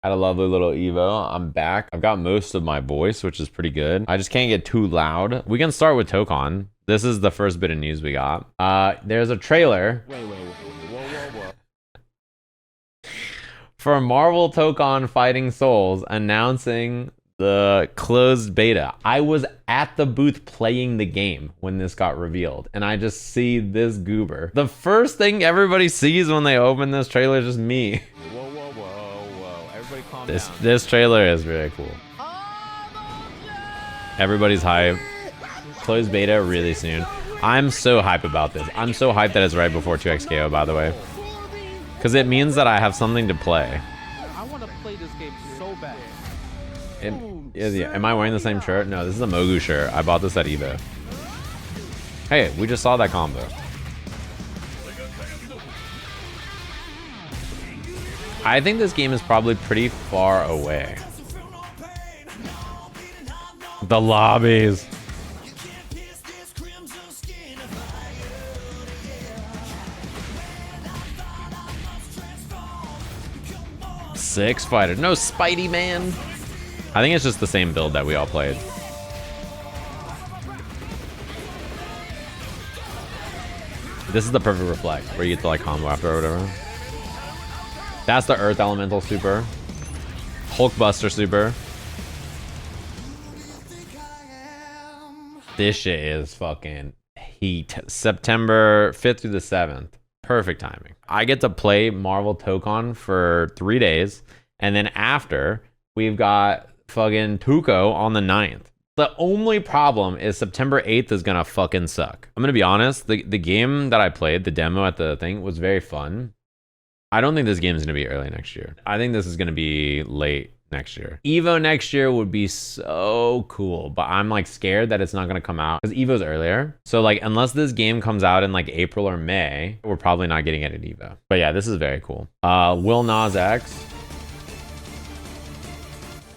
Had a lovely little Evo. I'm back. I've got most of my voice, which is pretty good. I just can't get too loud. We can start with Tokon. This is the first bit of news we got. There's a trailer. Whoa. For Marvel Tokon Fighting Souls announcing the closed beta. I was at the booth playing the game when this got revealed, and I just see this goober. The first thing everybody sees when they open this trailer is just me. Whoa. Everybody calm down. This trailer is really cool. Everybody's hype. Closed beta really soon. I'm so hype about this. I'm so hyped that it's right before 2XKO, by the way. Because it means that I have something to play. I want to play this game so bad. Yeah. Am I wearing the same shirt? No, this is a Mogu shirt. I bought this at EVO. Hey, we just saw that combo. I think this game is probably pretty far away. The lobbies. Six fighter. No Spidey man. I think it's just the same build that we all played. This is the perfect reflect where you get to like combo after or whatever. That's the Earth Elemental super. Hulkbuster super. This shit is fucking heat. September 5th through the 7th. Perfect timing. I get to play Marvel Tokon for 3 days. And then after, we've got fucking Tuco on the 9th. The only problem is September 8th is gonna fucking suck. I'm gonna be honest, the game that I played, the demo at the thing, was very fun. I don't think this game is gonna be early next year. I think this is gonna be late next year. EVO next year would be so cool, but I'm like scared that it's not gonna come out because EVO's earlier. So like, unless this game comes out in like April or May, we're probably not getting it at EVO. But yeah, this is very cool. Lil Nas X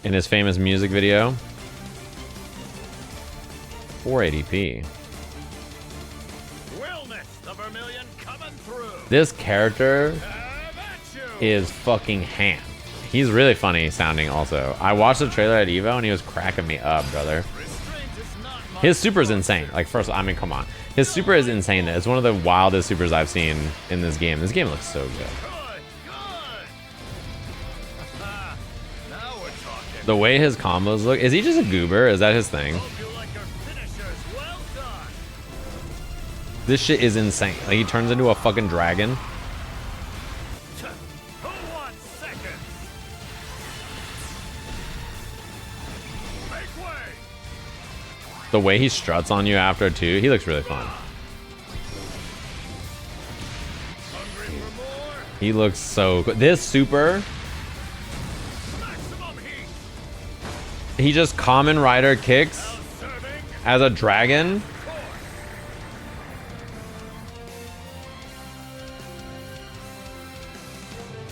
in his famous music video. 480p. This character is fucking ham. He's really funny sounding also. I watched the trailer at EVO and he was cracking me up, brother. His super is insane. Like first, I mean, come on. His super is insane. It's one of the wildest supers I've seen in this game. This game looks so good. The way his combos look. Is he just a goober? Is that his thing? This shit is insane. Like he turns into a fucking dragon. The way he struts on you after too, he looks really fun. He looks so good. This super, he just Kamen Rider kicks as a dragon.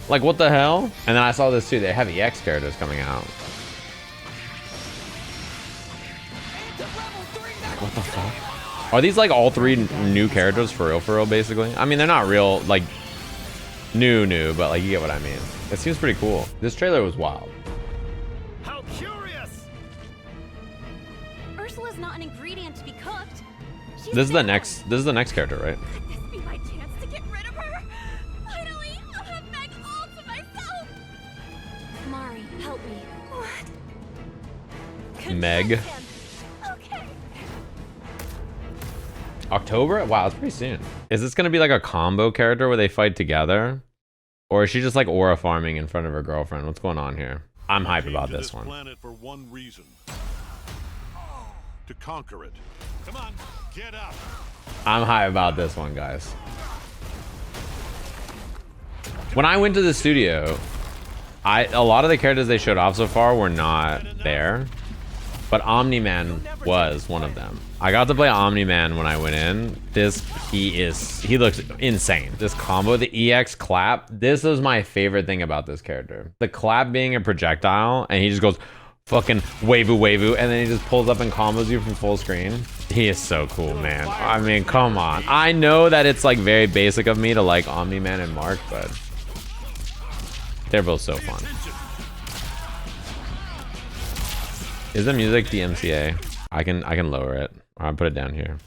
Like what the hell? And then I saw this too. They have EX characters coming out. What the fuck? Are these like all three new characters for real, basically? I mean, they're not real, like, new, but like, you get what I mean. It seems pretty cool. This trailer was wild. How curious! Ursula's not an ingredient to be cooked. This is the next character, right? Could this be my chance to get rid of her? Finally, I'll have Meg all to myself. Mari, help me. What? Meg. October? Wow, it's pretty soon. Is this gonna be like a combo character where they fight together? Or is she just like aura farming in front of her girlfriend? What's going on here? I'm hyped about this one. Planet for one reason. To conquer it. Come on, get up. I'm hyped about this one, guys. When I went to the studio, a lot of the characters they showed off so far were not there. But Omni-Man was one of them. I got to play Omni-Man when I went in. He looks insane. This combo, the EX clap, this is my favorite thing about this character. The clap being a projectile, and he just goes fucking wavoo, and then he just pulls up and combos you from full screen. He is so cool, man. I mean, come on. I know that it's like very basic of me to like Omni-Man and Mark, but they're both so fun. Is the music DMCA? I can lower it. I'll put it down here.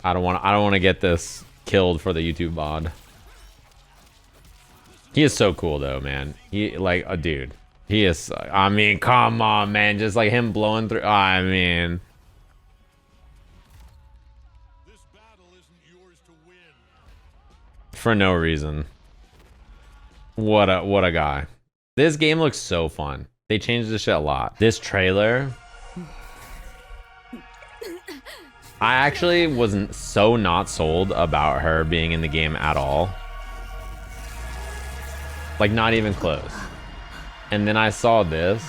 I don't want to get this killed for the YouTube mod. He is so cool though, man. He like a dude. He is. I mean, come on, man. Just like him blowing through. I mean, This battle isn't yours to win. for no reason. What a guy. This game looks so fun. They changed this shit a lot. This trailer, I actually wasn't so not sold about her being in the game at all. Like, not even close. And then I saw this,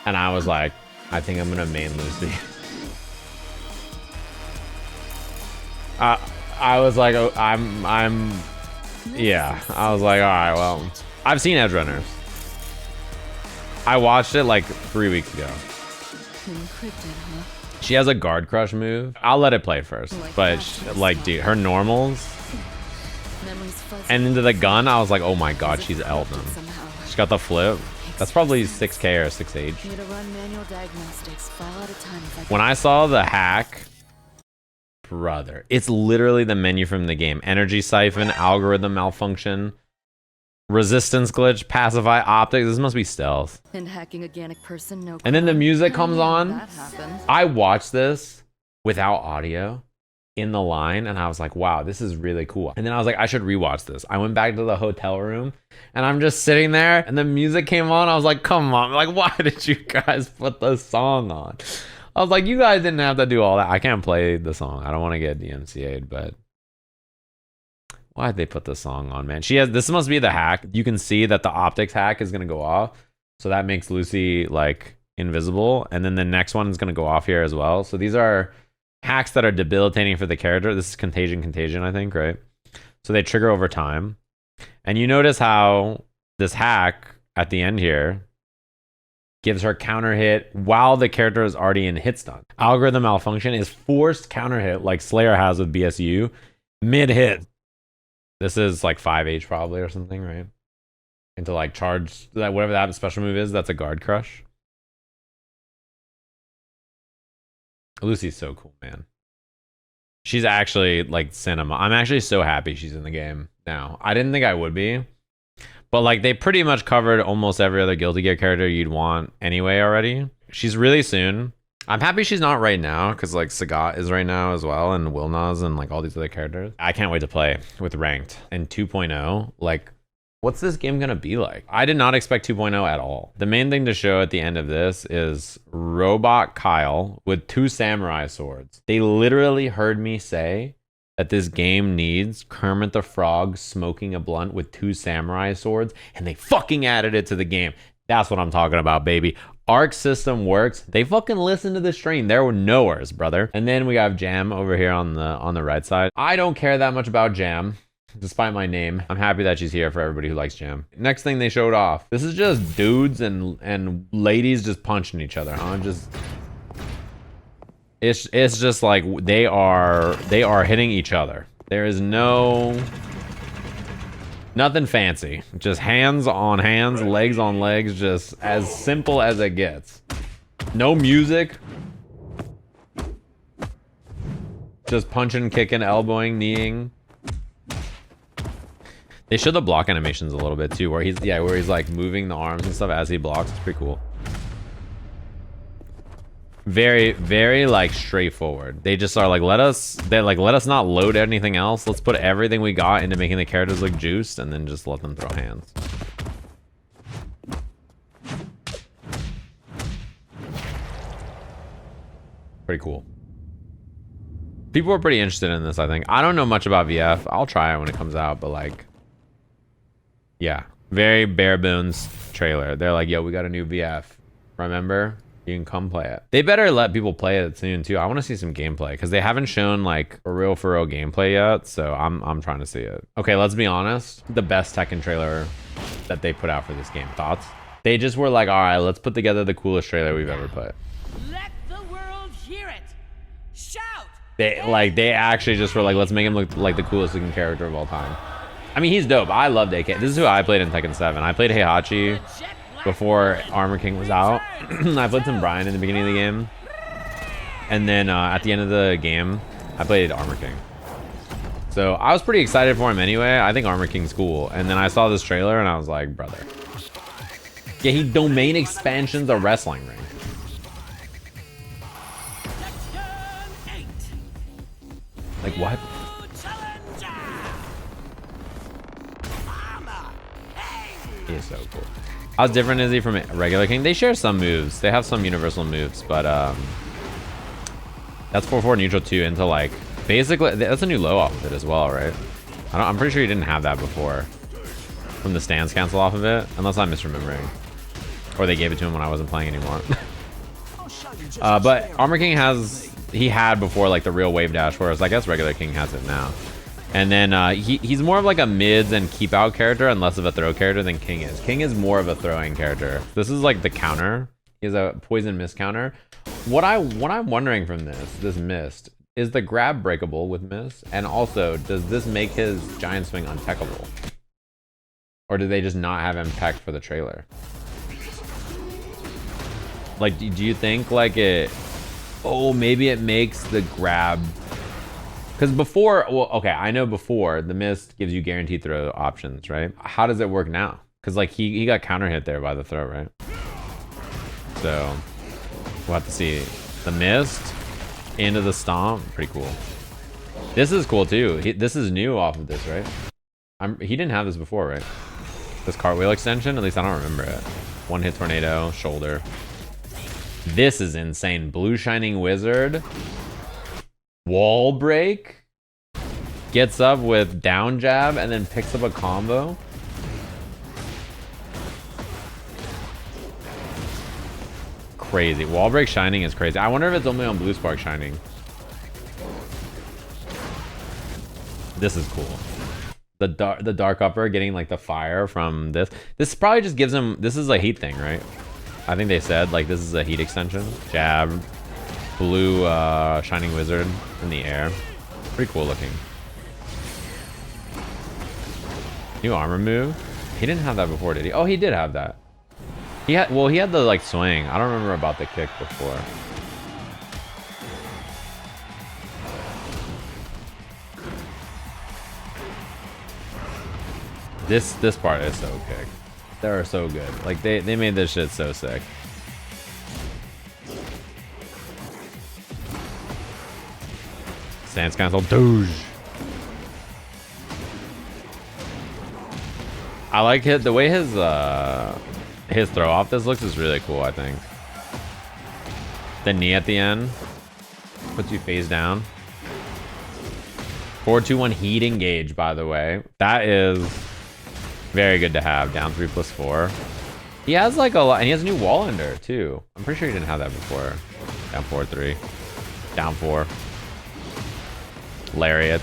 and I was like, I think I'm gonna main Lucy. I was like, oh, yeah. I was like, all right, well, I've seen Edge Runners. I watched it like 3 weeks ago. She has a guard crush move. I'll let it play first, but like, dude, her normals and into the gun, I was like, oh my god, she's Elden. She's got the flip. That's probably 6K or 6H. When I saw the hack, brother, it's literally the menu from the game. Energy siphon, algorithm malfunction, resistance glitch, pacify, optics. This must be stealth. And hacking organic person, no. And then the music comes on. That happened. I watched this without audio in the line, and I was like, wow, this is really cool. And then I was like, I should rewatch this. I went back to the hotel room, and I'm just sitting there, and the music came on. I was like, come on, like, why did you guys put the song on? I was like, you guys didn't have to do all that. I can't play the song. I don't want to get DMCA'd, but why'd they put the song on, man? This must be the hack. You can see that the optics hack is gonna go off, so that makes Lucy like invisible, and then the next one is gonna go off here as well. So these are hacks that are debilitating for the character. This is contagion, I think, right? So they trigger over time, and you notice how this hack at the end here gives her counter hit while the character is already in hit stun. Algorithm malfunction is forced counter hit like Slayer has with BSU mid hit. This is like 5H probably or something, right? Into like charge that, whatever that special move is, that's a guard crush. Lucy's so cool, man. She's actually like cinema. I'm actually so happy she's in the game now. I didn't think I would be, but like they pretty much covered almost every other Guilty Gear character you'd want anyway already. She's really soon. I'm happy she's not right now, because like Sagat is right now as well, and Wilnaz and like all these other characters. I can't wait to play with ranked and 2.0. Like, what's this game gonna be like? I did not expect 2.0 at all. The main thing to show at the end of this is Robot Kyle with 2 samurai swords. They literally heard me say that this game needs Kermit the Frog smoking a blunt with 2 samurai swords, and they fucking added it to the game. That's what I'm talking about, baby. Arc system works. They fucking listen to the stream. There were nowheres, brother. And then we have Jam over here on the right side. I don't care that much about Jam, despite my name. I'm happy that she's here for everybody who likes Jam. Next thing they showed off. This is just dudes and ladies just punching each other. It's just like they are hitting each other. There is nothing fancy. Just hands on hands, legs on legs, just as simple as it gets. No music. Just punching, kicking, elbowing, kneeing. They show the block animations a little bit too, where he's like moving the arms and stuff as he blocks. It's pretty cool. Very, very like straightforward. They just are like, let us not load anything else. Let's put everything we got into making the characters look juiced, and then just let them throw hands. Pretty cool. People are pretty interested in this, I think. I don't know much about VF. I'll try it when it comes out, but like, yeah, very bare bones trailer. They're like, yo, we got a new VF. Remember? You can come play it. They better let people play it soon too. I want to see some gameplay, because they haven't shown like a real for real gameplay yet. So I'm trying to see it. Okay, let's be honest. The best Tekken trailer that they put out for this game. Thoughts? They just were like, all right, let's put together the coolest trailer we've ever put. Let the world hear it. Shout. They actually just were like, let's make him look like the coolest looking character of all time. I mean, he's dope. I loved AK. This is who I played in Tekken 7. I played Heihachi. before Armor King was out. I played some Brian in the beginning of the game. And then at the end of the game, I played Armor King. So I was pretty excited for him anyway. I think Armor King's cool. And then I saw this trailer and I was like, brother. Yeah, he domain expansions a wrestling ring. Like what? He is so cool. How different is he from regular King? They share some moves. They have some universal moves, but that's 4/4 neutral too into like basically that's a new low off of it as well, right? I'm pretty sure you didn't have that before. From the stance cancel off of it, unless I'm misremembering, or they gave it to him when I wasn't playing anymore. But Armor King had before like the real wave dash, whereas I guess regular King has it now. And then he's more of like a mids and keep out character and less of a throw character than King is. King is more of a throwing character. This is like the counter. He has a poison mist counter. What I'm wondering from this mist, is the grab breakable with mist? And also, does this make his giant swing untechable? Or do they just not have him tech for the trailer? Like, do you think like it, oh, maybe it makes the grab. Because before, well, okay, I know before the mist gives you guaranteed throw options, right? How does it work now? Because like he got counter hit there by the throw, right? So we'll have to see. The mist into the stomp, pretty cool. This is cool too. This is new off of this, right? He didn't have this before, right? This cartwheel extension, at least I don't remember it. One hit tornado, shoulder. This is insane. Blue Shining Wizard. Wall break, gets up with down jab and then picks up a combo. Crazy. Wall break shining is crazy. I wonder if it's only on Blue Spark shining. This is cool. The dark upper getting like the fire from this. This probably just gives him, this is a heat thing, right? I think they said like this is a heat extension. Jab. Blue Shining Wizard in the air. Pretty cool looking. New armor move. He didn't have that before, did he? Oh, he did have that. He had the like swing. I don't remember about the kick before. This part is so kick. They're so good. Like they made this shit so sick. Stance cancel, Doge. I like the way his throw off this looks is really cool. I think the knee at the end puts you face down. 4-2-1 heat engage. By the way, that is very good to have. Down 3+4. He has like a lot, and he has a new wall under too. I'm pretty sure he didn't have that before. Down 4-3, down 4. Lariat,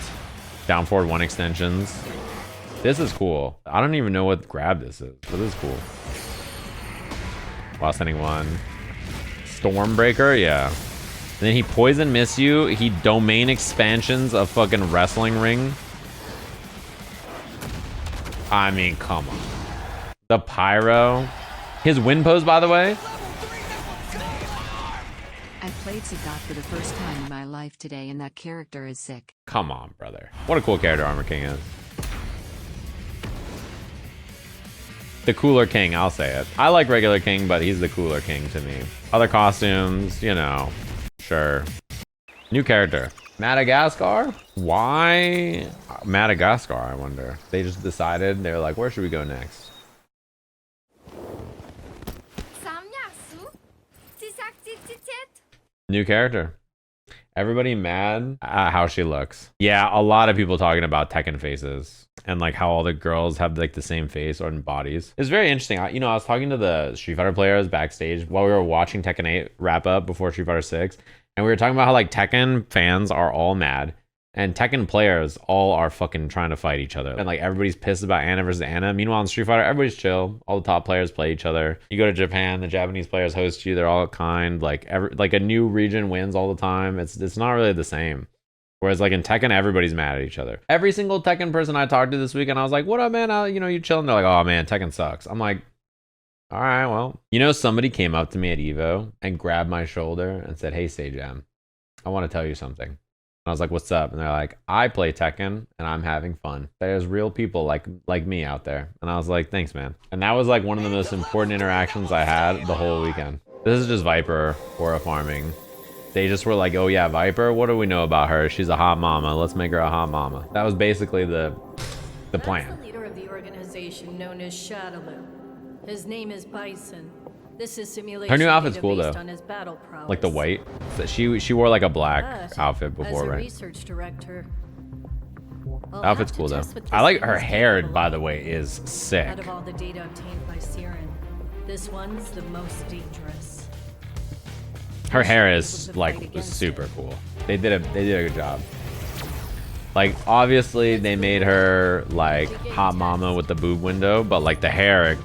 down forward 1 extensions. This is cool. I don't even know what grab this is, but this is cool. While sending 1. Stormbreaker, yeah. And then he poison miss you. He domain expansions a fucking wrestling ring. I mean, come on. The pyro. His win pose, by the way. I played Sagat for the first time in my life today, and that character is sick. Come on, brother. What a cool character Armor King is. The cooler King, I'll say it. I like regular King, but he's the cooler King to me. Other costumes, you know, sure. New character. Madagascar? Why Madagascar, I wonder? They just decided, they're like, where should we go next? New character. Everybody mad at how she looks. Yeah, a lot of people talking about Tekken faces and like how all the girls have like the same face or bodies. It's very interesting. I was talking to the Street Fighter players backstage while we were watching Tekken 8 wrap up before Street Fighter 6, and we were talking about how like Tekken fans are all mad and Tekken players all are fucking trying to fight each other, and like everybody's pissed about Anna versus Anna. Meanwhile in Street Fighter, everybody's chill. All the top players play each other. You go to Japan, the Japanese players host you. They're all kind. Like a new region wins all the time. It's not really the same. Whereas like in Tekken, everybody's mad at each other. Every single Tekken person I talked to this week, and I was like, "What up, man? You chilling?" They're like, "Oh man, Tekken sucks." I'm like, All right, well. You know, somebody came up to me at EVO and grabbed my shoulder and said, hey, Sajam, I want to tell you something. And I was like, what's up? And they're like, I play Tekken and I'm having fun. There's real people like me out there. And I was like, thanks, man. And that was like one of the most important interactions I had the whole weekend. This is just Viper Aura farming. They just were like, oh yeah, Viper, what do we know about her? She's a hot mama. Let's make her a hot mama. That was basically the plan. That's the leader of the organization known as Shadaloo. His name is Bison. This is simulation Her new outfit's data cool based though. on his battle prowess. Like the white. So she wore like a black But outfit before, as a right? research director, I'll Outfit's have to cool though. test what I this like thing her is hair, capable by of. the way, is sick. Out of all the data obtained by Siren, this one's the most dangerous. Her hair Able is to like fight against super it. cool. They did a good job. Like obviously they made her like hot mama with the boob window, but like the hair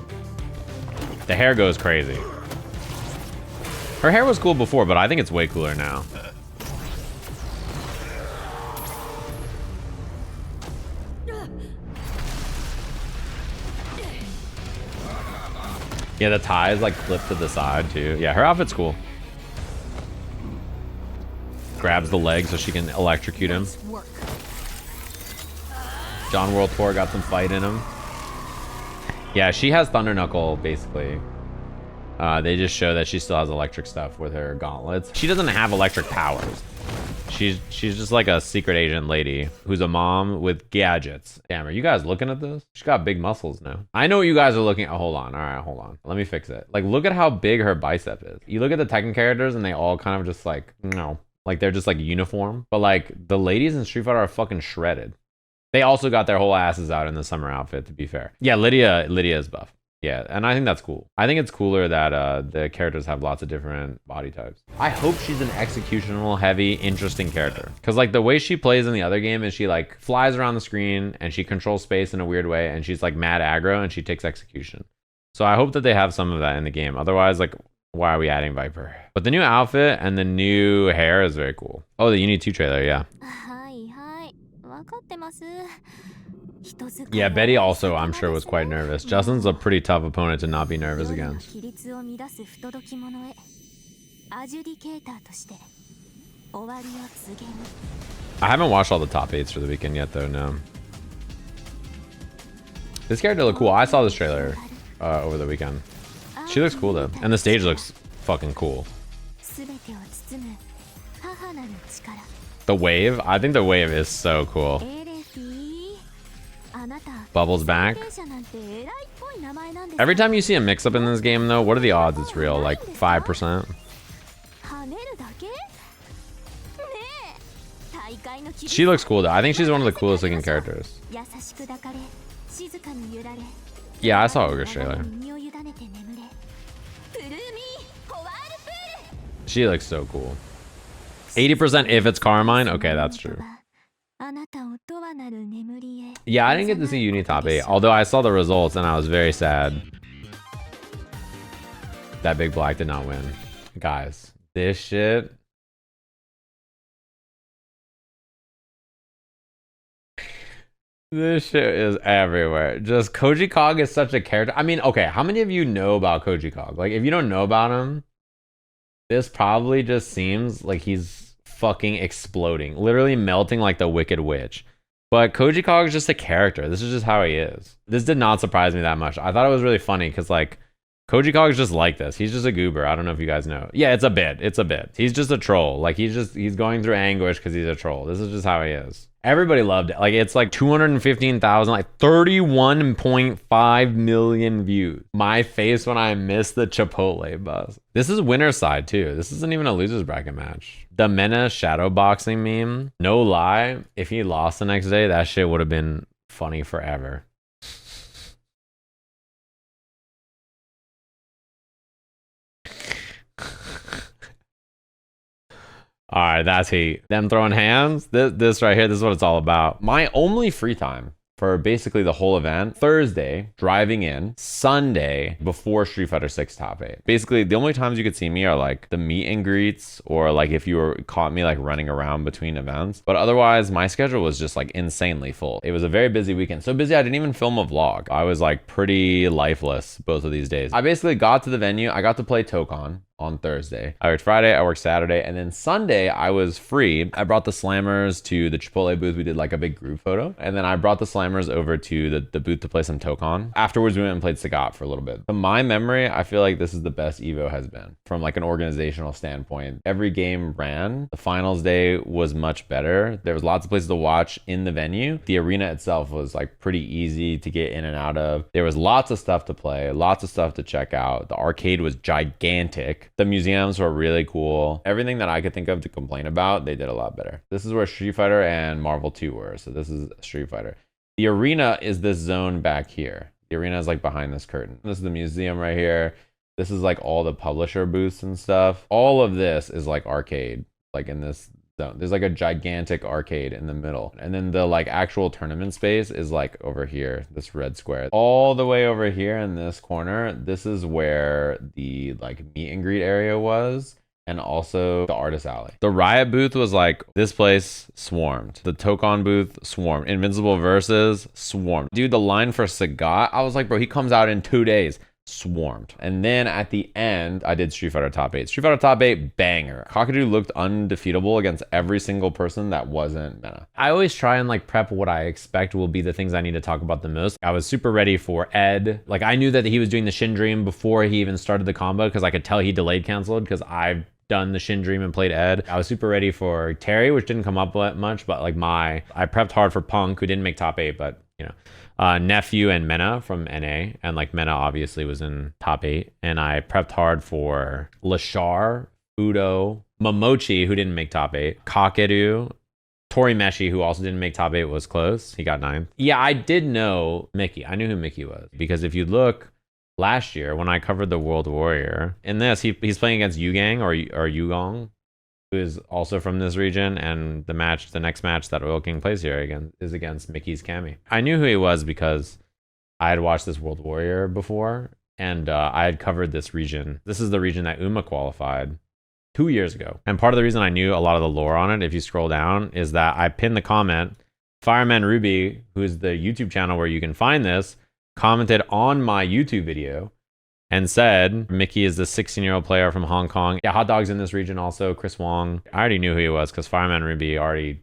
goes crazy. Her hair was cool before, but I think it's way cooler now. Yeah, the tie is like clipped to the side too. Yeah, her outfit's cool. Grabs the leg so she can electrocute him. John World Tour got some fight in him. Yeah, she has Thunder Knuckle basically. They just show that she still has electric stuff with her gauntlets. She doesn't have electric powers. She's just like a secret agent lady who's a mom with gadgets. Damn, are you guys looking at this? She's got big muscles now. I know what you guys are looking at. Hold on. All right, hold on. Let me fix it. Like, look at how big her bicep is. You look at the Tekken characters and they all kind of just like, no. Like, they're just like uniform. But like, the ladies in Street Fighter are fucking shredded. They also got their whole asses out in the summer outfit, to be fair. Yeah, Lydia is buff. Yeah, and I think that's cool. I think it's cooler that the characters have lots of different body types. I hope she's an executional heavy, interesting character. Because like the way she plays in the other game is she like flies around the screen and she controls space in a weird way and she's like mad aggro and she takes execution. So I hope that they have some of that in the game. Otherwise, like, why are we adding Viper? But the new outfit and the new hair is very cool. Oh, the Unity 2 trailer, yeah. Yeah, Betty also, I'm sure, was quite nervous. Justin's a pretty tough opponent to not be nervous against. I haven't watched all the top 8s for the weekend yet, though, no. This character looked cool. I saw this trailer over the weekend. She looks cool, though. And the stage looks fucking cool. The wave? I think the wave is so cool. Bubbles back. Every time you see a mix-up in this game, though, what are the odds it's real? Like 5%? She looks cool, though. I think she's one of the coolest looking characters. Yeah, I saw Ogre's trailer. She looks so cool. 80% if it's Carmine? Okay, that's true. Yeah, I didn't get to see Uni top 8, although I saw the results and I was very sad that Big Black did not win. Guys, this shit. This shit is everywhere. Just Koji Kog is such a character. I mean, okay, how many of you know about Koji Kog? Like, if you don't know about him, this probably just seems like he's fucking exploding, literally melting like the Wicked Witch. But Koji Kog is just a character. This is just how he is. This did not surprise me that much. I thought it was really funny because like Koji Kog is just like this. He's just a goober. I don't know if you guys know. Yeah, it's a bit. It's a bit. He's just a troll. Like he's going through anguish because he's a troll. This is just how he is. Everybody loved it. Like it's like 215,000, like 31.5 million views. My face when I missed the Chipotle bus. This is winner's side too. This isn't even a loser's bracket match. The Mena shadow boxing meme. No lie, if he lost the next day, that shit would have been funny forever. All right, that's heat. Them throwing hands. This right here, this is what it's all about. My only free time for basically the whole event. Thursday, driving in. Sunday, before Street Fighter 6 Top 8. Basically, the only times you could see me are like the meet and greets, or like if you caught me like running around between events. But otherwise, my schedule was just like insanely full. It was a very busy weekend. So busy, I didn't even film a vlog. I was like pretty lifeless both of these days. I basically got to the venue. I got to play Tokon on Thursday. I worked Friday, I worked Saturday, and then Sunday I was free. I brought the Slammers to the Chipotle booth. We did like a big group photo. And then I brought the Slammers over to the booth to play some Tokon. Afterwards, we went and played Sagat for a little bit. To my memory, I feel like this is the best EVO has been from like an organizational standpoint. Every game ran. The finals day was much better. There was lots of places to watch in the venue. The arena itself was like pretty easy to get in and out of. There was lots of stuff to play, lots of stuff to check out. The arcade was gigantic. The museums were really cool. Everything that I could think of to complain about, they did a lot better. This is where Street Fighter and Marvel 2 were. So this is Street Fighter. The arena is this zone back here. The arena is like behind this curtain. This is the museum right here. This is like all the publisher booths and stuff. All of this is like arcade, like in this zone. There's like a gigantic arcade in the middle. And then the like actual tournament space is like over here, this red square. All the way over here in this corner, this is where the like meet and greet area was. And also the artist alley. The Riot booth was like, this place swarmed. The Tokon booth swarmed. Invincible Versus swarmed. Dude, the line for Sagat, I was like, bro, he comes out in 2 days. Swarmed. And then at the end, I did Street Fighter Top 8. Street Fighter Top 8, banger. Kakadu looked undefeatable against every single person that wasn't Mena. I always try and like prep what I expect will be the things I need to talk about the most. I was super ready for Ed. Like I knew that he was doing the Shin Dream before he even started the combo because I could tell he delayed canceled because I've done the Shin Dream and played Ed. I was super ready for Terry, which didn't come up much, but like I prepped hard for Punk, who didn't make top 8, but you know, Nephew and Mena from NA, and like Mena obviously was in top 8, and I prepped hard for Lashar, Udo, Momochi, who didn't make top 8, Kakeru, Tori Meshi, who also didn't make top 8, was close. He got 9th. Yeah, I did know Mickey. I knew who Mickey was because if you look last year when I covered the World Warrior, in this he's playing against Yugang or Yugong, who is also from this region, and the next match that Oil King plays here again is against Mickey's Cammy. I knew who he was because I had watched this World Warrior before, and I had covered this region. This is the region that Uma qualified 2 years ago. And part of the reason I knew a lot of the lore on it, if you scroll down, is that I pinned the comment. Fireman Ruby, who is the YouTube channel where you can find this, commented on my YouTube video and said, Mickey is the 16-year-old player from Hong Kong. Yeah, Hot Dog's in this region also, Chris Wong. I already knew who he was because Fireman Ruby already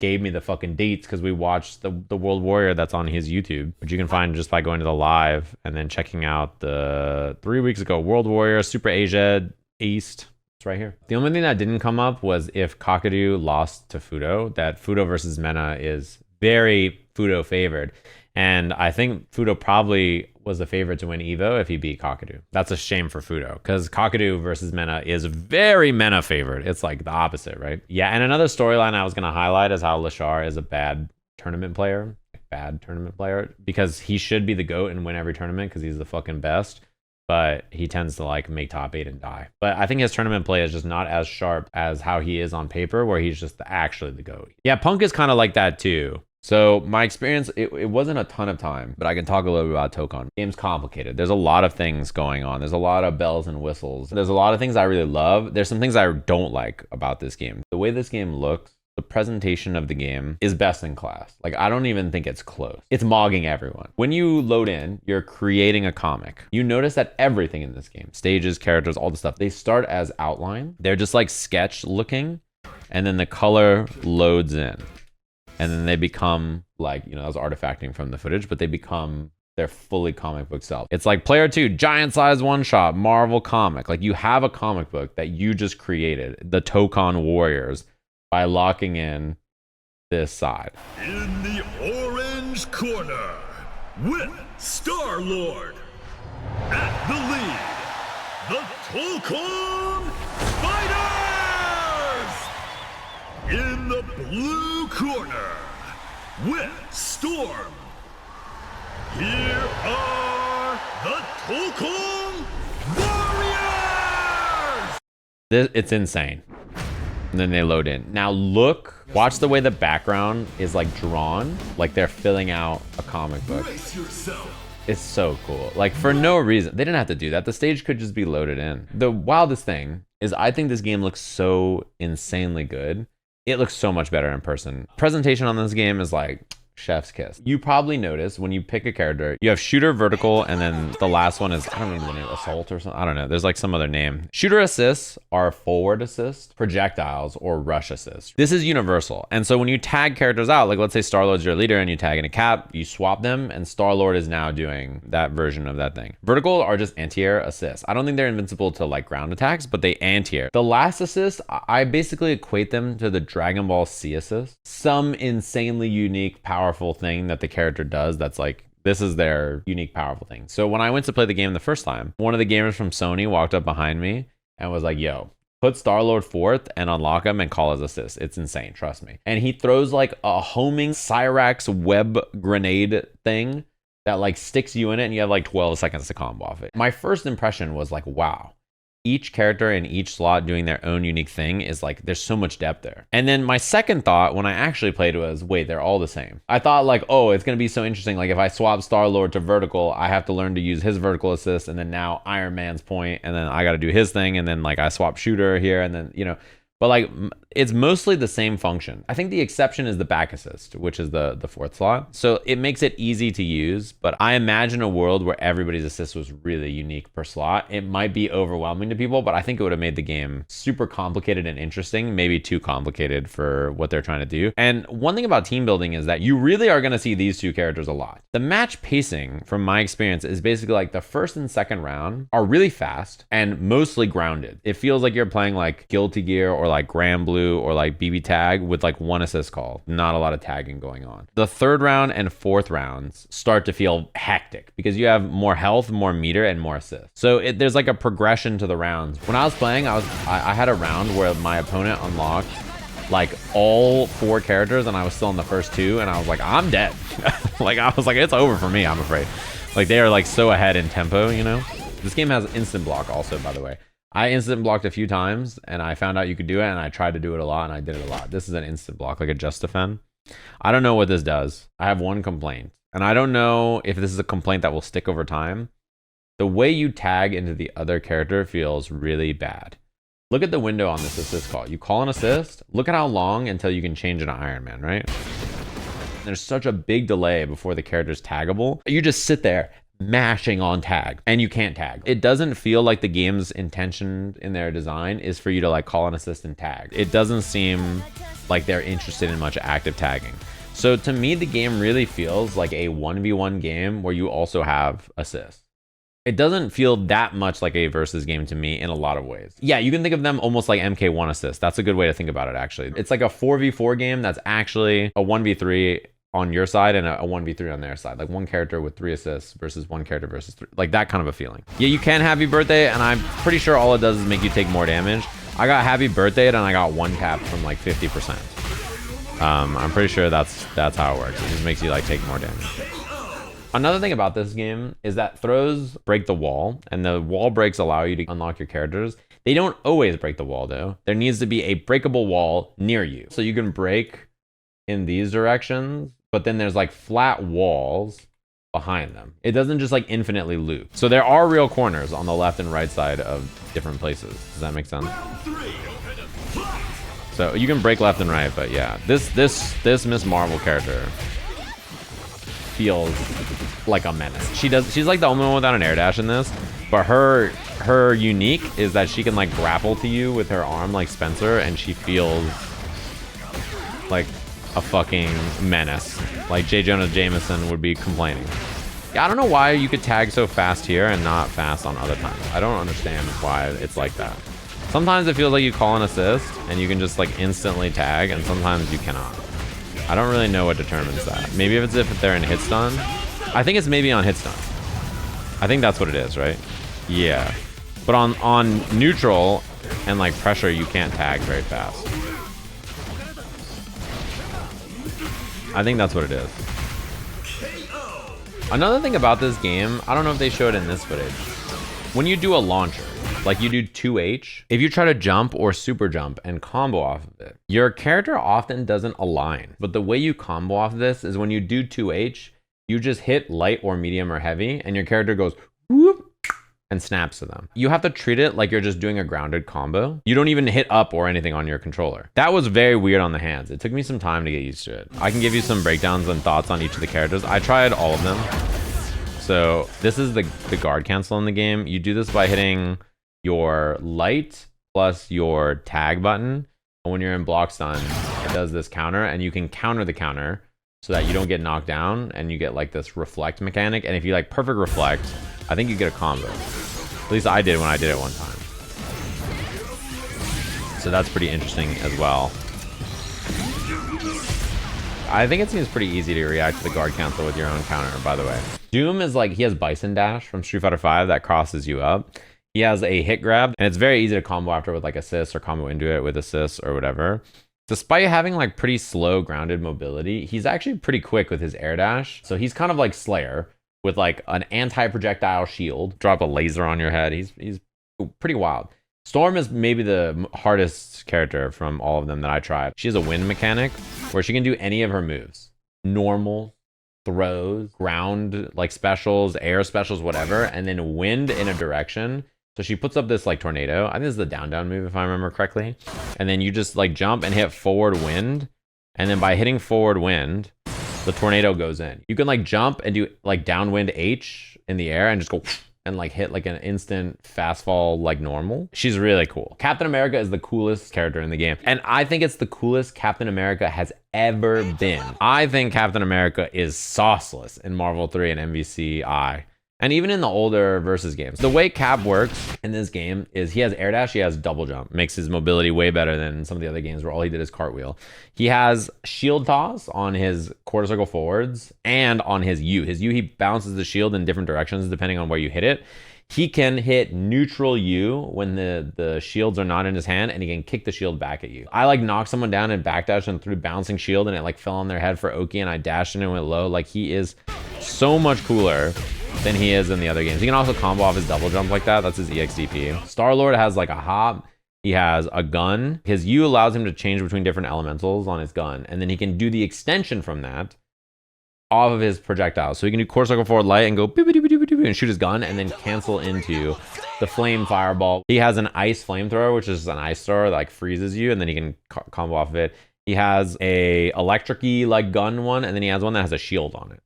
gave me the fucking dates because we watched the World Warrior that's on his YouTube, which you can find just by going to the live and then checking out the 3 weeks ago World Warrior, Super Asia East. It's right here. The only thing that didn't come up was if Kakadu lost to Fudo, that Fudo versus Mena is very Fudo favored. And I think Fudo probably was the favorite to win EVO if he beat Kakadu. That's a shame for Fudo because Kakadu versus Mena is very Mena favored. It's like the opposite, right? Yeah, and another storyline I was going to highlight is how Lashar is a bad tournament player. Because he should be the GOAT and win every tournament because he's the fucking best. But he tends to like make top 8 and die. But I think his tournament play is just not as sharp as how he is on paper, where he's just actually the GOAT. Yeah, Punk is kind of like that too. So my experience, it wasn't a ton of time, but I can talk a little bit about Tokon. The game's complicated. There's a lot of things going on. There's a lot of bells and whistles. There's a lot of things I really love. There's some things I don't like about this game. The way this game looks, the presentation of the game is best in class. Like, I don't even think it's close. It's mogging everyone. When you load in, you're creating a comic. You notice that everything in this game, stages, characters, all the stuff, they start as outline. They're just like sketch looking, and then the color loads in. And then they become like, you know, that was artifacting from the footage, but they become their fully comic book self. It's like Player 2, giant size one shot, Marvel comic. Like you have a comic book that you just created, the Tokon Warriors, by locking in this side. In the orange corner, with Star-Lord. At the lead, the Tokon Fighters! In the blue corner, with Storm. Here are the Tokon Warriors! It's insane. and then they load in. Now look, watch the way the background is like drawn, like they're filling out a comic book. Brace yourself. It's so cool. Like for no reason. They didn't have to do that. The stage could just be loaded in. The wildest thing is I think this game looks so insanely good. It looks so much better in person. Presentation on this game is like chef's kiss. You probably notice when you pick a character, you have shooter, vertical, and then the last one is, I don't remember the name, assault or something. I don't know. There's like some other name. Shooter assists are forward assist, projectiles, or rush assist. This is universal. And so when you tag characters out, like let's say Star-Lord's your leader and you tag in a cap, you swap them and Star-Lord is now doing that version of that thing. Vertical are just anti-air assists. I don't think they're invincible to like ground attacks, but they anti-air. The last assist, I basically equate them to the Dragon Ball C assist. Some insanely unique, powerful thing that the character does that's like, this is their unique, powerful thing. So when I went to play the game the first time, one of the gamers from Sony walked up behind me and was like, yo, put Star-Lord fourth and unlock him and call his assist. It's insane, trust me. And he throws like a homing Cyrax web grenade thing that like sticks you in it and you have like 12 seconds to combo off it. My first impression was like, wow. Each character in each slot doing their own unique thing is like, there's so much depth there. And then my second thought when I actually played was, wait, they're all the same. I thought like, oh, it's going to be so interesting. Like if I swap Star-Lord to vertical, I have to learn to use his vertical assist. And then now Iron Man's point, and then I got to do his thing. And then like I swap shooter here and then, you know, but like it's mostly the same function. I think the exception is the back assist, which is the fourth slot. So it makes it easy to use, but I imagine a world where everybody's assist was really unique per slot. It might be overwhelming to people, but I think it would have made the game super complicated and interesting, maybe too complicated for what they're trying to do. And one thing about team building is that you really are going to see these two characters a lot. The match pacing, from my experience, is basically like the first and second round are really fast and mostly grounded. It feels like you're playing like Guilty Gear or like Grand Blue or like BB Tag with like one assist call. Not a lot of tagging going on. The third round and fourth rounds start to feel hectic because you have more health, more meter, and more assists. So there's like a progression to the rounds. When I was playing, I had a round where my opponent unlocked like all 4 characters and I was still in the first 2 and I was like, I'm dead. Like I was like, it's over for me, I'm afraid. Like they are like so ahead in tempo, you know? This game has instant block also, by the way. I instant blocked a few times and I found out you could do it and I tried to do it a lot and I did it a lot. This is an instant block, like a just defend. I don't know what this does. I have one complaint and I don't know if this is a complaint that will stick over time. The way you tag into the other character feels really bad. Look at the window on this assist call. You call an assist, look at how long until you can change into Iron Man, right? There's such a big delay before the character's taggable. You just sit there mashing on tag and you can't tag. It doesn't feel like the game's intention in their design is for you to like call an assist and tag. It doesn't seem like they're interested in much active tagging. So to me, the game really feels like a 1v1 game where you also have assists. It doesn't feel that much like a versus game to me in a lot of ways. Yeah, you can think of them almost like MK1 assist. That's a good way to think about it, actually. It's like a 4v4 game that's actually a 1v3 on your side and a 1v3 on their side, like one character with 3 assists versus one character versus 3, like that kind of a feeling. Yeah, you can happy birthday, and I'm pretty sure all it does is make you take more damage. I got happy birthday and I got 1 cap from like 50%. I'm pretty sure that's how it works. It just makes you like take more damage. Another thing about this game is that throws break the wall, and the wall breaks allow you to unlock your characters. They don't always break the wall though. There needs to be a breakable wall near you. So you can break in these directions, but then there's like flat walls behind them. It doesn't just like infinitely loop. So there are real corners on the left and right side of different places. Does that make sense? So you can break left and right, but yeah, this Miss Marvel character feels like a menace. She's like the only one without an air dash in this, but her unique is that she can like grapple to you with her arm like Spencer, and she feels like a fucking menace. Like J. Jonah Jameson would be complaining. Yeah, I don't know why you could tag so fast here and not fast on other times. I don't understand why it's like that. Sometimes it feels like you call an assist and you can just like instantly tag, and sometimes you cannot. I don't really know what determines that. Maybe if they're in hit stun. I think it's maybe on hit stun. I think that's what it is, right? Yeah. But on neutral and like pressure, you can't tag very fast. I think that's what it is. Another thing about this game, I don't know if they showed in this footage, When you do a launcher, like you do 2H, if you try to jump or super jump and combo off of it, your character often doesn't align. But the way you combo off of this is when you do 2H, you just hit light or medium or heavy, and your character goes whoop and snaps to them. You have to treat it like you're just doing a grounded combo. You don't even hit up or anything on your controller. That was very weird on the hands. It took me some time to get used to it. I can give you some breakdowns and thoughts on each of the characters. I tried all of them. So this is the guard cancel in the game. You do this by hitting your light plus your tag button. And when you're in block stun, it does this counter, and you can counter the counter so that you don't get knocked down, and you get like this reflect mechanic. And if you like perfect reflect, I think you get a combo. At least I did when I did it one time. So that's pretty interesting as well. I think it seems pretty easy to react to the guard cancel with your own counter, by the way. Doom is like, he has Bison Dash from Street Fighter V that crosses you up. He has a hit grab, and it's very easy to combo after with like assists or combo into it with assists or whatever. Despite having like pretty slow grounded mobility, he's actually pretty quick with his air dash. So he's kind of like Slayer with like an anti-projectile shield. Drop a laser on your head. He's pretty wild. Storm is maybe the hardest character from all of them that I tried. She has a wind mechanic where she can do any of her moves. Normal, throws, ground, like specials, air specials, whatever, and then wind in a direction. So she puts up this like tornado. I think this is the down move if I remember correctly. And then you just like jump and hit forward wind. And then by hitting forward wind, the tornado goes in. You can like jump and do like downwind H in the air and just go and like hit like an instant fast fall like normal. She's really cool. Captain America is the coolest character in the game. And I think it's the coolest Captain America has ever been. I think Captain America is sauceless in Marvel 3 and MVCI. And even in the older versus games. The way Cap works in this game is he has air dash, he has double jump. Makes his mobility way better than some of the other games where all he did is cartwheel. He has shield toss on his quarter circle forwards and on his U. His U, he bounces the shield in different directions depending on where you hit it. He can hit neutral U when the shields are not in his hand, and he can kick the shield back at you. I like knocked someone down and backdash and threw bouncing shield, and it like fell on their head for Oki, and I dashed in and went low. Like, he is so much cooler than he is in the other games. He can also combo off his double jump like that. That's his EXDP. Star-Lord has like a hop. He has a gun. His U allows him to change between different elementals on his gun, and then he can do the extension from that off of his projectiles. So he can do quarter circle forward light and go and shoot his gun and then cancel into the flame fireball. He has an ice flamethrower, which is an ice thrower that like freezes you, and then he can combo off of it. He has a electric-y like gun one, and then he has one that has a shield on it.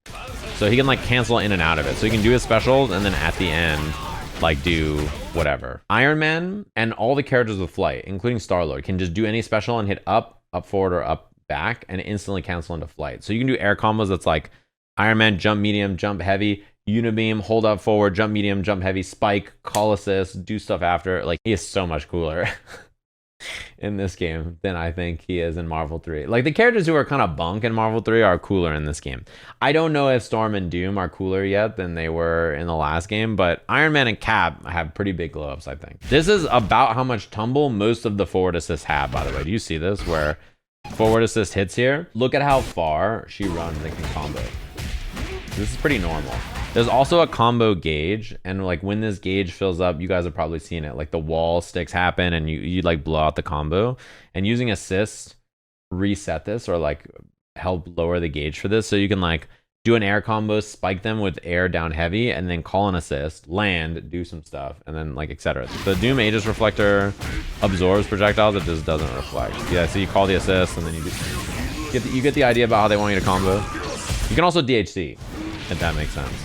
So he can like cancel in and out of it. So he can do his specials and then at the end like do whatever. Iron Man and all the characters with flight, including Star-Lord, can just do any special and hit up forward, or up back, and instantly cancel into flight. So you can do air combos that's like Iron Man, jump medium, jump heavy, unibeam, hold up forward, jump medium, jump heavy, spike, call assist, do stuff after. Like, he is so much cooler in this game than I think he is in Marvel 3. Like, the characters who are kind of bunk in Marvel 3 are cooler in this game. I don't know if Storm and Doom are cooler yet than they were in the last game, but Iron Man and Cap have pretty big glow ups, I think. This is about how much tumble most of the forward assists have, by the way. Do you see this? Where forward assist hits here? Look at how far she runs and can combo. This is pretty normal. There's also a combo gauge, and like when this gauge fills up, you guys have probably seen it. Like the wall sticks happen and you like blow out the combo. And using assist reset this, or like help lower the gauge for this. So you can like do an air combo, spike them with air down heavy, and then call an assist, land, do some stuff, and then like etc. The Doom Aegis Reflector absorbs projectiles, it just doesn't reflect. Yeah, so you call the assist, and then you get the idea about how they want you to combo. You can also DHC, if that makes sense.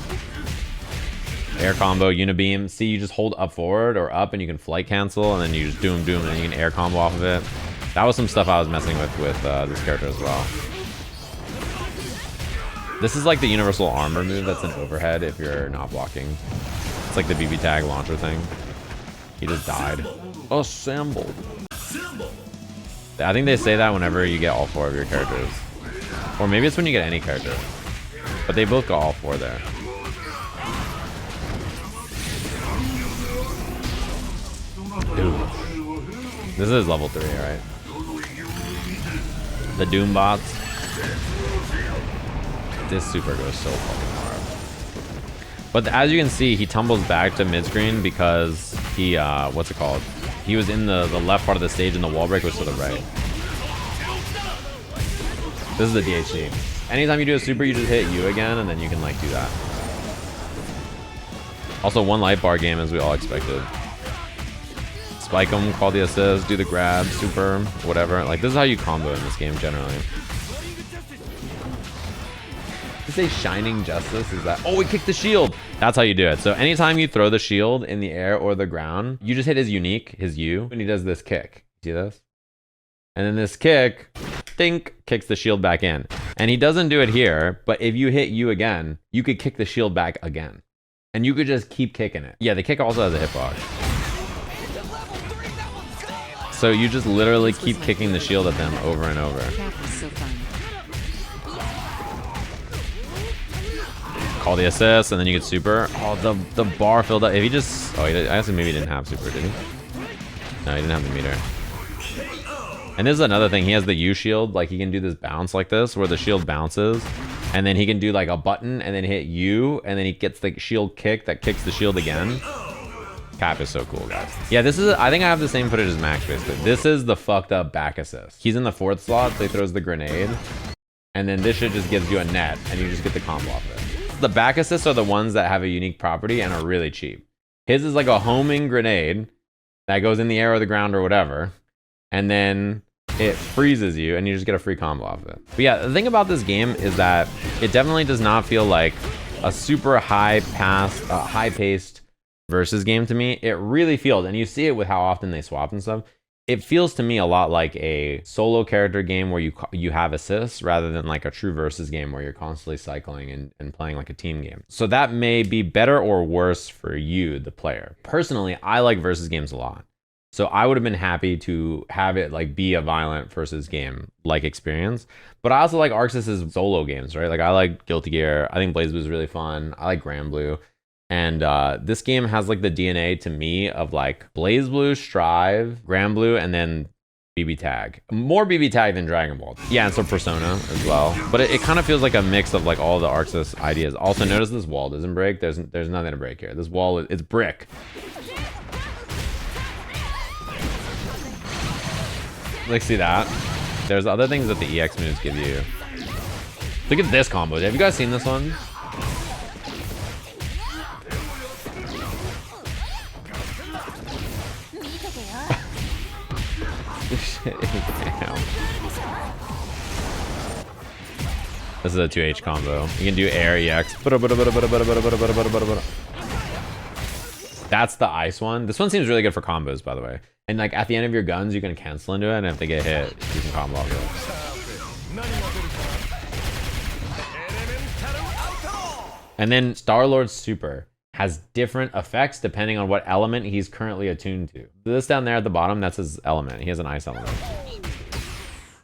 Air combo, unibeam. See, you just hold up forward or up, and you can flight cancel, and then you just doom, and then you can air combo off of it. That was some stuff I was messing with this character as well. This is like the universal armor move that's an overhead if you're not blocking. It's like the BB tag launcher thing. He just died. Assembled. I think they say that whenever you get all four of your characters. Or maybe it's when you get any character. But they both got all four there. Dude. This is level 3, right? The Doom bots. This super goes so fucking hard. But as you can see, he tumbles back to mid-screen because he, what's it called? He was in the left part of the stage and the wall break was to the right. This is the DHC. Anytime you do a super, you just hit U again, and then you can like do that. Also, one light bar game as we all expected. Spike him, call the assist, do the grab, super, whatever. Like, this is how you combo in this game generally. Did you say Shining Justice? Is that? Oh, he kicked the shield. That's how you do it. So anytime you throw the shield in the air or the ground, you just hit his unique, his U, and he does this kick. See this? And then this kick, think, kicks the shield back in. And he doesn't do it here, but if you hit U again, you could kick the shield back again. And you could just keep kicking it. Yeah, the kick also has a hitbox. So you just literally keep kicking the shield at them over and over. That was so fun. Call the assist, and then you get super. Oh, the bar filled up. If he just... Oh, I guess maybe he didn't have super, did he? No, he didn't have the meter. And this is another thing. He has the U shield. Like, he can do this bounce like this, where the shield bounces. And then he can do, like, a button, and then hit U, and then he gets the shield kick that kicks the shield again. Cap is so cool, guys. Yeah, this is... I think I have the same footage as Max, basically. This is the fucked up back assist. He's in the 4th slot, so he throws the grenade. And then this shit just gives you a net, and you just get the combo off it. The back assists are the ones that have a unique property and are really cheap. His is like a homing grenade that goes in the air or the ground or whatever. And then it freezes you and you just get a free combo off of it. But yeah, the thing about this game is that it definitely does not feel like a super high-paced versus game to me. It really feels, and you see it with how often they swap and stuff. It feels to me a lot like a solo character game where you have assists rather than like a true versus game where you're constantly cycling and playing like a team game. So that may be better or worse for you, the player. Personally, I like versus games a lot. So I would have been happy to have it like be a violent versus game like experience. But I also like Arxis' solo games, right? Like I like Guilty Gear. I think BlazBlue is really fun. I like Granblue. And this game has like the DNA to me of like BlazBlue, Strive, Granblue, and then BB Tag. More BB Tag than Dragon Ball. Yeah, and some Persona as well. But it kind of feels like a mix of like all the Arxis ideas. Also, notice this wall doesn't break. There's nothing to break here. This wall it's brick. Like, see that? There's other things that the EX moves give you. Look at this combo. Have you guys seen this one? Damn. This is a 2H combo. You can do air EX. That's the ice one. This one seems really good for combos, by the way. And like at the end of your guns, you can cancel into it, and if they get hit, you can combo off it. And then Star-Lord's super has different effects depending on what element he's currently attuned to. This down there at the bottom, that's his element. He has an ice element.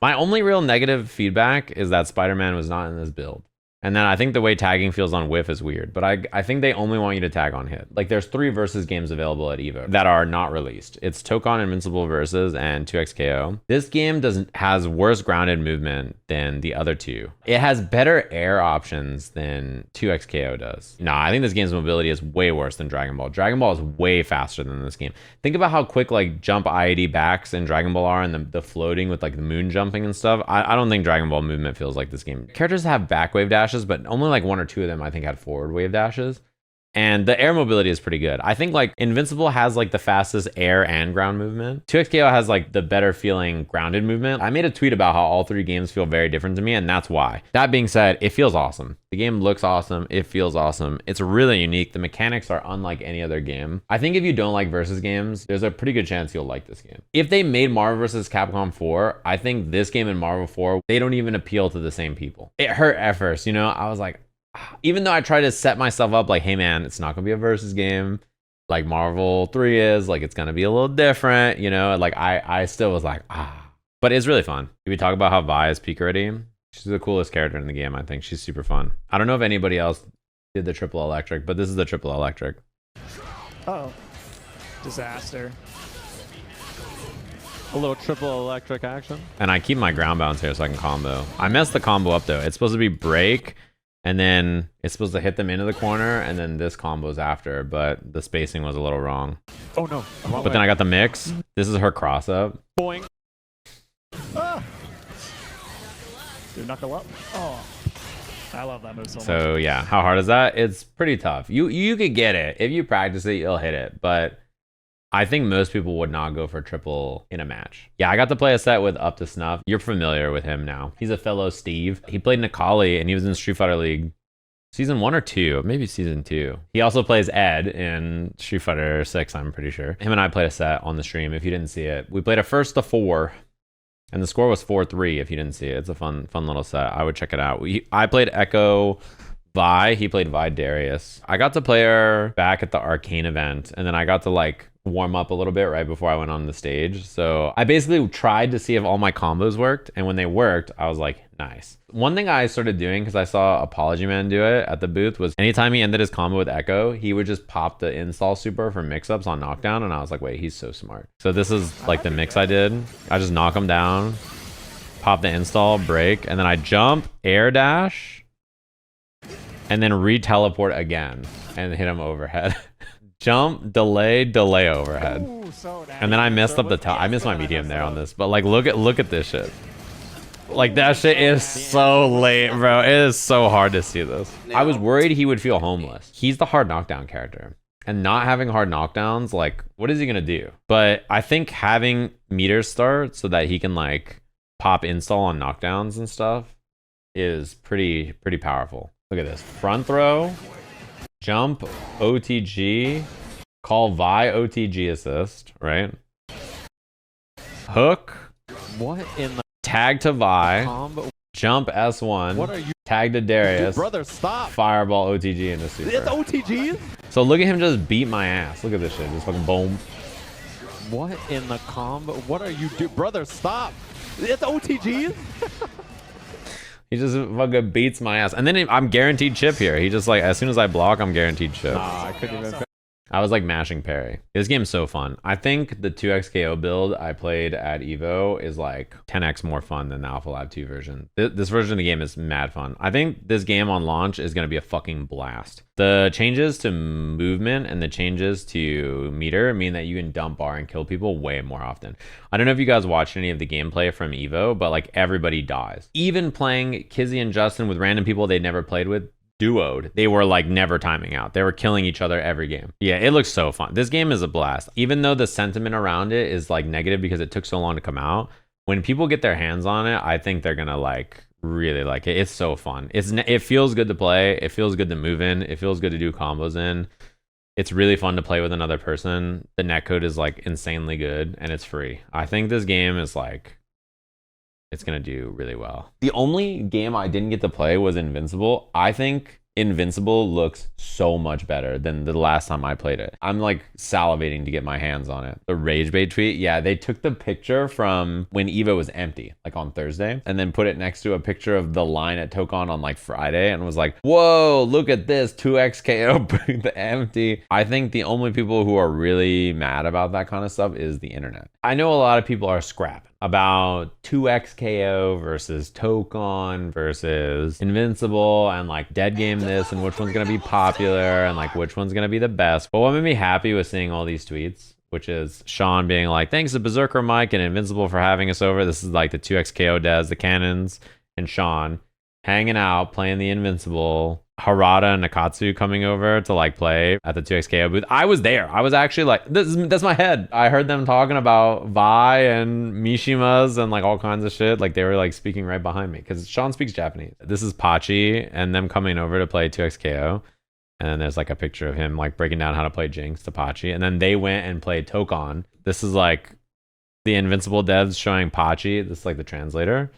My only real negative feedback is that Spider-Man was not in this build. And then I think the way tagging feels on whiff is weird, but I think they only want you to tag on hit. Like there's 3 versus games available at EVO that are not released. It's Tokon Invincible Versus and 2XKO. This game has worse grounded movement than the other 2. It has better air options than 2XKO does. Nah, I think this game's mobility is way worse than Dragon Ball. Dragon Ball is way faster than this game. Think about how quick like jump IAD backs in Dragon Ball are, and the floating with like the moon jumping and stuff. I don't think Dragon Ball movement feels like this game. Characters have back wave dash, but only like 1 or 2 of them I think had forward wave dashes, and the air mobility is pretty good. I think like Invincible has like the fastest air and ground movement. 2XKO has like the better feeling grounded movement. I made a tweet about how all 3 games feel very different to me, and that's why. That being said, it feels awesome. The game looks awesome. It feels awesome. It's really unique. The mechanics are unlike any other game. I think if you don't like versus games, there's a pretty good chance you'll like this game. If they made Marvel vs. Capcom 4, I think this game and Marvel 4, they don't even appeal to the same people. It hurt at first, you know? I was like, even though I try to set myself up like, hey man, it's not gonna be a versus game like Marvel 3 is, like it's gonna be a little different, you know? Like I still was like, but it's really fun. Did we talk about how Vi is peak already? She's the coolest character in the game. I think she's super fun. I don't know if anybody else did the triple electric, but this is the triple electric. Oh, disaster. A little triple electric action. And I keep my ground bounce here so I can combo. I messed the combo up though. It's supposed to be break, And then it's supposed to hit them into the corner, and then this combo's after, but the spacing was a little wrong. Oh no. But then I got the mix. This is her cross up. Boing. Ah. Dude, knuckle up. Oh. I love that move so much. So yeah, how hard is that? It's pretty tough. You could get it. If you practice it, you'll hit it. But I think most people would not go for triple in a match. Yeah, I got to play a set with Up to Snuff. You're familiar with him now. He's a fellow Steve. He played Nikali, and he was in Street Fighter League season 1 or 2, maybe season 2. He also plays Ed in Street Fighter 6, I'm pretty sure. Him and I played a set on the stream, if you didn't see it. We played a 1-4, and the score was 4-3 if you didn't see it. It's a fun little set. I would check it out. I played Echo Vi. He played Vi Darius. I got to play her back at the Arcane event, and then I got to like warm up a little bit right before I went on the stage. So I basically tried to see if all my combos worked, and when they worked, I was like, nice. One thing I started doing, because I saw Apology Man do it at the booth, was anytime he ended his combo with Echo, he would just pop the install super for mix-ups on knockdown, and I was like, wait, he's so smart. So this is like the mix I did. I just knock him down, pop the install, break, and then I jump, air dash, and then re-teleport again, and hit him overhead. Jump, delay, delay overhead. Ooh, so And then I messed up the top. I missed my medium there on this, but like look at this shit. Like that shit is so late, bro. It is so hard to see this. I was worried he would feel homeless. He's the hard knockdown character. And not having hard knockdowns, like what is he gonna do? But I think having meters start so that he can like pop install on knockdowns and stuff is pretty powerful. Look at this. Front throw. Jump, OTG, call Vi OTG assist, right? Hook, What in the tag to Vi, combo? jump S1, What are you? tag to Darius, Brother, stop. fireball OTG into super. It's OTGs? So look at him just beat my ass. Look at this shit, just fucking boom. What in the combo? What are you doing? Brother, stop. It's OTGs? He just fucking beats my ass. And then I'm guaranteed chip here. He just like, as soon as I block, I'm guaranteed chip. I couldn't even. I was like mashing parry. This game's so fun. I think the 2x KO build I played at EVO is like 10x more fun than the Alpha Lab 2 version. This version of the game is mad fun. I think this game on launch is going to be a fucking blast. The changes to movement and the changes to meter mean that you can dump bar and kill people way more often. I don't know if you guys watched any of the gameplay from EVO, but like everybody dies. Even playing Kizzy and Justin with random people they'd never played with, duoed, they were like never timing out. They were killing each other every game. Yeah, it looks so fun. This game is a blast. Even though the sentiment around it is like negative because it took so long to come out, when people get their hands on it, I think they're gonna like really like it. It's so fun. It feels good to play. It feels good to move in. It feels good to do combos in. It's really fun to play with another person. The netcode is like insanely good and it's free. I think this game is like, it's going to do really well. The only game I didn't get to play was Invincible. I think Invincible looks so much better than the last time I played it. I'm like salivating to get my hands on it. The Rage Bait tweet, yeah, they took the picture from when EVO was empty, like on Thursday, and then put it next to a picture of the line at Tokon on like Friday and was like, whoa, look at this, 2x KO the empty. I think the only people who are really mad about that kind of stuff is the internet. I know a lot of people are scrapping about 2x KO versus Tokon versus Invincible and like dead game this and which one's gonna be popular and like which one's gonna be the best. But what made me happy was seeing all these tweets, which is Sean being like, thanks to Berserker Mike and Invincible for having us over. This is like the 2x KO devs, the Cannons, and Sean hanging out playing the Invincible. Harada and Nakatsu coming over to like play at the 2x KO booth. I was there. I was actually like, that's my head. I heard them talking about Vi and Mishimas and like all kinds of shit. Like they were like speaking right behind me because Sean speaks Japanese. This is Pachi and them coming over to play 2x KO. And then there's like a picture of him like breaking down how to play Jinx to Pachi. And then they went and played Tokon. This is like the Invincible devs showing Pachi. This is like the translator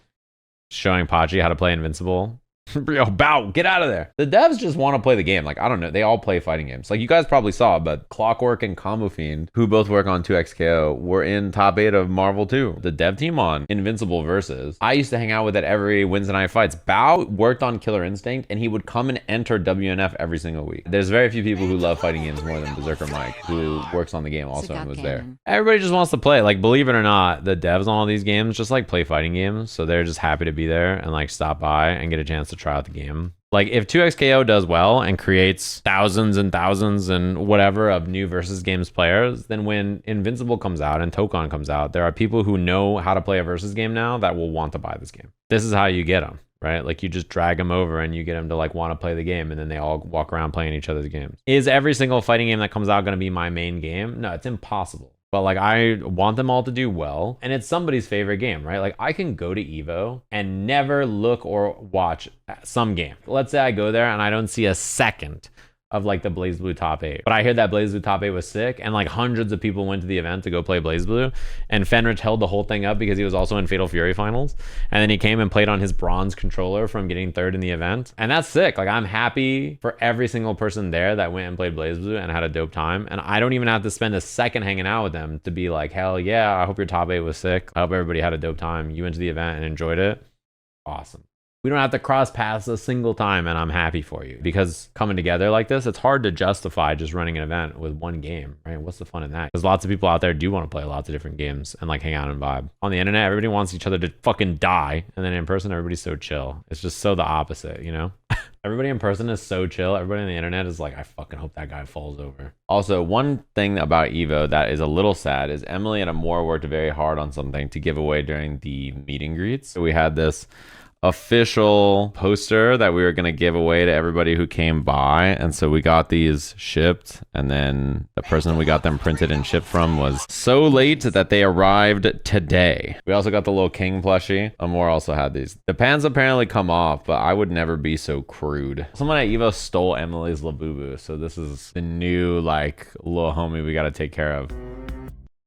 showing Pachi how to play Invincible. Yo, bow, get out of there. The devs just want to play the game. Like, I don't know. They all play fighting games. Like, you guys probably saw, but Clockwork and Combo Fiend, who both work on 2XKO, were in top 8 of Marvel 2. The dev team on Invincible Versus. I used to hang out with it every Wednesday night fights. Bow worked on Killer Instinct, and he would come and enter WNF every single week. There's very few people who love fighting games more than Berserker Mike, who works on the game also and was there. Everybody just wants to play. Like, believe it or not, the devs on all these games just like play fighting games. So they're just happy to be there and like stop by and get a chance to try out the game. Like if 2XKO does well and creates thousands and thousands and whatever of new versus games players, then when Invincible comes out and Tokon comes out, there are people who know how to play a versus game now that will want to buy this game. This is how you get them, right? Like you just drag them over and you get them to like want to play the game, and then they all walk around playing each other's games. Is every single fighting game that comes out going to be my main game? No, it's impossible. But like I want them all to do well, and it's somebody's favorite game, right? Like I can go to EVO and never look or watch some game. Let's say I go there and I don't see a second of like the BlazBlue top 8, but I hear that BlazBlue top 8 was sick, and like hundreds of people went to the event to go play BlazBlue, and Fenrich held the whole thing up because he was also in Fatal Fury finals, and then he came and played on his bronze controller from getting third in the event, and that's sick. Like I'm happy for every single person there that went and played BlazBlue and had a dope time, and I don't even have to spend a second hanging out with them to be like, hell yeah, I hope your top 8 was sick, I hope everybody had a dope time, you went to the event and enjoyed it, awesome. We don't have to cross paths a single time, and I'm happy for you, because coming together like this, it's hard to justify just running an event with one game, right? What's the fun in that? Because lots of people out there do want to play lots of different games and like hang out and vibe. On the internet, everybody wants each other to fucking die, and then in person, everybody's so chill. It's just so the opposite, you know? Everybody in person is so chill. Everybody on the internet is like, I fucking hope that guy falls over. Also, one thing about EVO that is a little sad is Emily and Amor worked very hard on something to give away during the meet and greets. So we had this official poster that we were going to give away to everybody who came by, and so we got these shipped, and then the person we got them printed and shipped from was so late that they arrived today. We also got the little king plushie. Amor also had these. The pants apparently come off, but I would never be so crude. Someone at EVO stole Emily's Labubu, so this is the new like little homie we got to take care of.